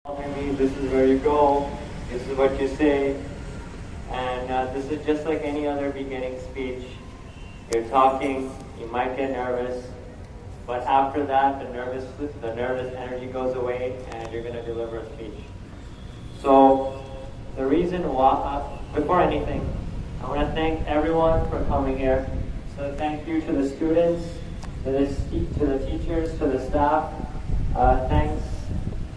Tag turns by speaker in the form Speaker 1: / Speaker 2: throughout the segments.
Speaker 1: Maybe this is where you go, this is what you say, and this is just like any other beginning speech. You're talking, you might get nervous, but after that, the nervous energy goes away, and you're going to deliver a speech. So, the reason why, before anything, I want to thank everyone for coming here. So, thank you to the students, to the teachers, to the staff. Thanks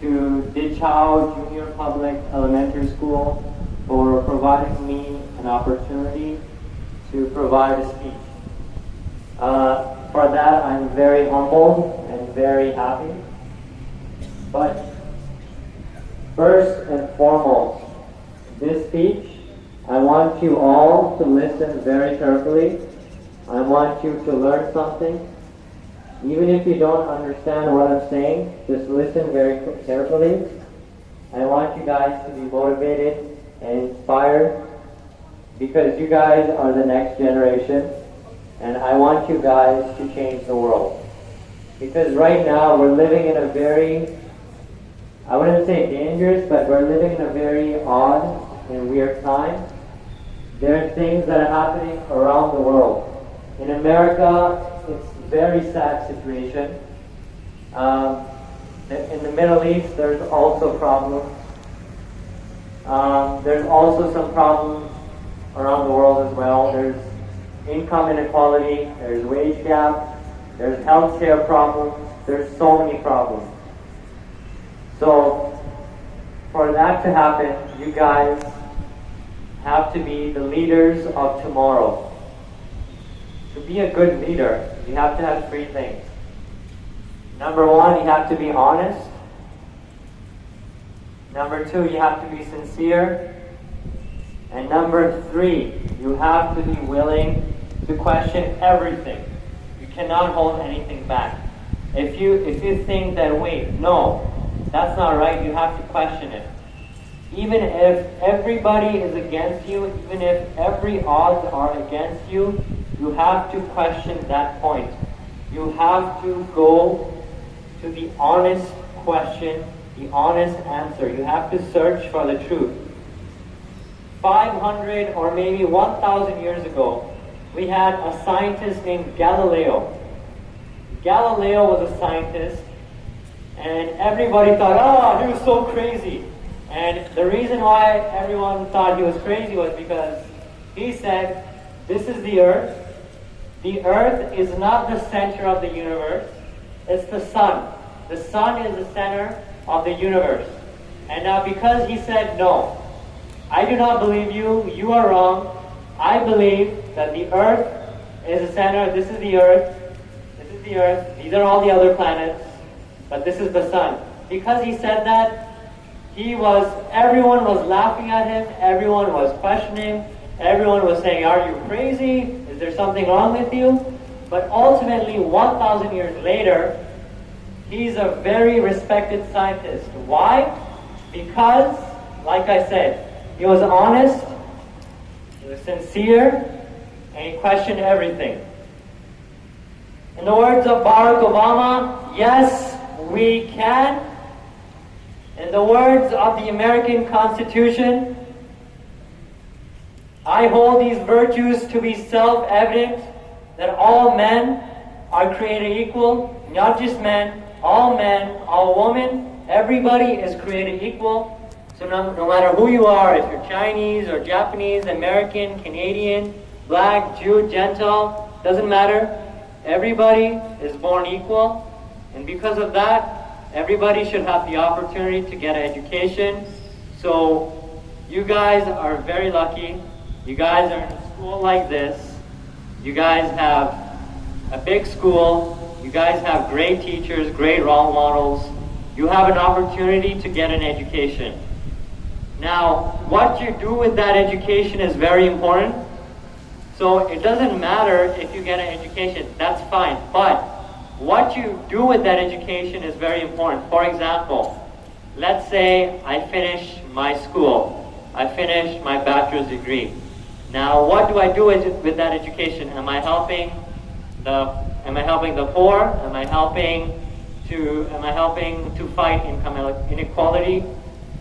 Speaker 1: to Dichao Junior Public Elementary School for providing me an opportunity to provide a speech. For that, I'm very humbled and very happy. But first and foremost, this speech, I want you all to listen very carefully. I want you to learn something. Even if you don't understand what I'm saying, just listen very carefully. I want you guys to be motivated and inspired because you guys are the next generation, and I want you guys to change the world. Because right now we're living in a very, I wouldn't say dangerous, but we're living in a very odd and weird time. There are things that are happening around the world. In America, it's a very sad situation. In the Middle East, there's also problems. There's also some problems around the world as well. There's income inequality, there's wage gap, there's healthcare problems, there's so many problems. So, for that to happen, you guys have to be the leaders of tomorrow. To be a good leader, you have to have three things. Number one, you have to be honest. Number two, you have to be sincere. And number three, you have to be willing to question everything. You cannot hold anything back. If you think that, wait, no, that's not right, you have to question it. Even if everybody is against you, even if every odds are against you, you have to question that point. You have to go to the honest question, the honest answer. You have to search for the truth. 500 or maybe 1,000 years ago, we had a scientist named Galileo. Galileo was a scientist, and everybody thought, oh, he was so crazy. And the reason why everyone thought he was crazy was because he said, this is the earth. The earth is not the center of the universe. It's the sun. The sun is the center of the universe. And now because he said, no, I do not believe you, you are wrong. I believe that the earth is the center, this is the earth, this is the earth, these are all the other planets, but this is the sun. Because he said that, everyone was laughing at him, everyone was questioning, everyone was saying, are you crazy? Is there something wrong with you? But ultimately, 1,000 years later, he's a very respected scientist. Why? Because, like I said, he was honest, he was sincere, and he questioned everything. In the words of Barack Obama, yes, we can. In the words of the American Constitution, I hold these virtues to be self-evident, that all men are created equal, not just men, all women, everybody is created equal. So no matter who you are, if you're Chinese or Japanese, American, Canadian, black, Jew, Gentile, doesn't matter. Everybody is born equal. And because of that, everybody should have the opportunity to get an education. So you guys are very lucky. You guys are in a school like this. You guys have a big school. You guys have great teachers, great role models. You have an opportunity to get an education. Now, what you do with that education is very important. So it doesn't matter if you get an education, that's fine. But what you do with that education is very important. For example, let's say I finish my school. I finish my bachelor's degree. Now, what do I do with that education? Am I helping the poor? Am I helping Am I helping to fight income inequality?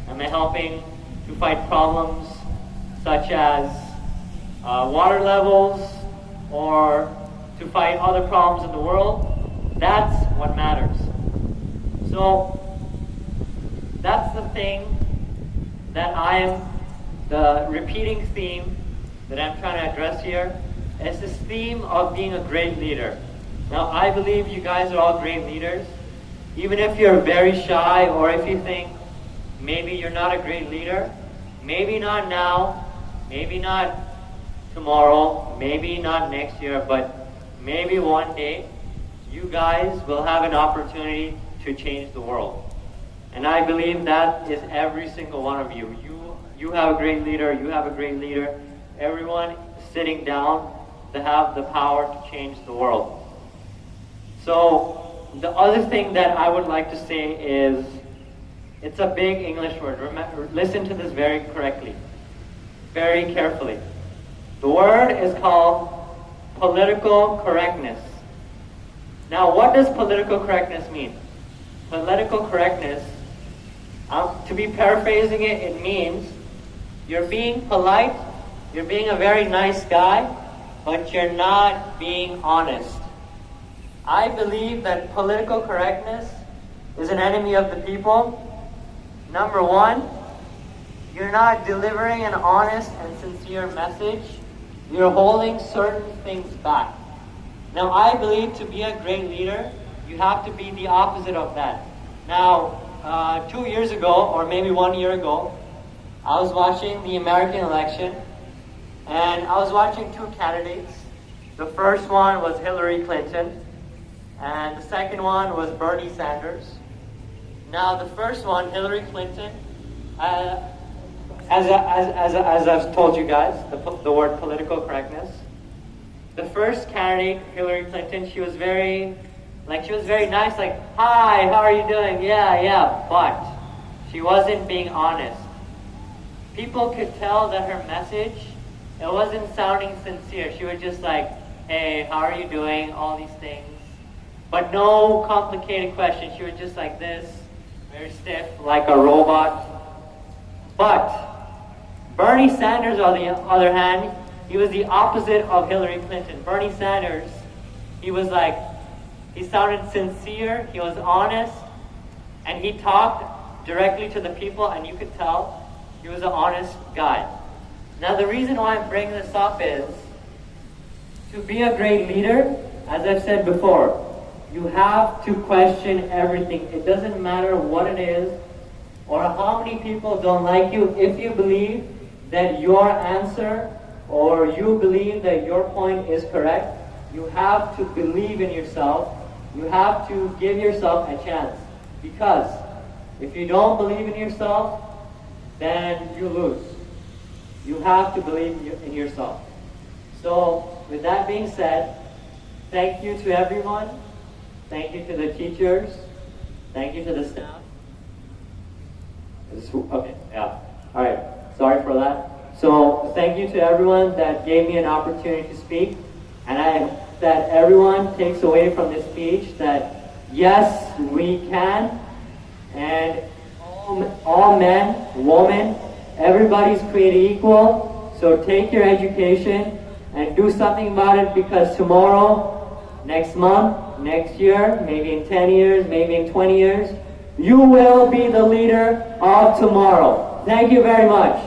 Speaker 1: Am I helping to fight problems such as water levels, or to fight other problems in the world? That's what matters. So that's the thing that the repeating theme that I'm trying to address here is this theme of being a great leader. Now, I believe you guys are all great leaders. Even if you're very shy, or if you think maybe you're not a great leader, maybe not now, maybe not tomorrow, maybe not next year, but maybe one day you guys will have an opportunity to change the world. And I believe that is every single one of you. You have a great leader, you have a great leader. Everyone sitting down to have the power to change the world. So the other thing that I would like to say is, it's a big English word. Remember, listen to this very correctly, very carefully. The word is called political correctness. Now, what does political correctness mean? Political correctness, to be paraphrasing it, it means you're being polite, you're being a very nice guy, but you're not being honest. I believe that political correctness is an enemy of the people. Number one, you're not delivering an honest and sincere message. You're holding certain things back. Now, I believe to be a great leader, you have to be the opposite of that. Now, 2 years ago, or maybe 1 year ago, I was watching the American election, and I was watching two candidates. The first one was Hillary Clinton, and the second one was Bernie Sanders. Now, the first one, Hillary Clinton, as I've told you guys, the word political correctness. The first candidate, Hillary Clinton, she was very nice, like, hi, how are you doing? Yeah, but she wasn't being honest. People could tell that her message, it wasn't sounding sincere. She was just like, hey, how are you doing? All these things. But no complicated questions. She was just like this, very stiff, like a robot. But Bernie Sanders, on the other hand, he was the opposite of Hillary Clinton. Bernie Sanders, he sounded sincere, he was honest, and he talked directly to the people, and you could tell he was an honest guy. Now, the reason why I'm bringing this up is, to be a great leader, as I've said before, you have to question everything. It doesn't matter what it is, or how many people don't like you. If you believe that your answer, or you believe that your point is correct, you have to believe in yourself. You have to give yourself a chance. Because if you don't believe in yourself, then you lose. You have to believe in yourself. So, with that being said, thank you to everyone. Thank you to the teachers. Thank you to the staff. Okay, yeah. All right, sorry for that. So, thank you to everyone that gave me an opportunity to speak. And I hope that everyone takes away from this speech that, yes, we can. And all men, women, everybody's created equal. So take your education and do something about it, because tomorrow, next month, next year, maybe in 10 years, maybe in 20 years, you will be the leader of tomorrow. Thank you very much.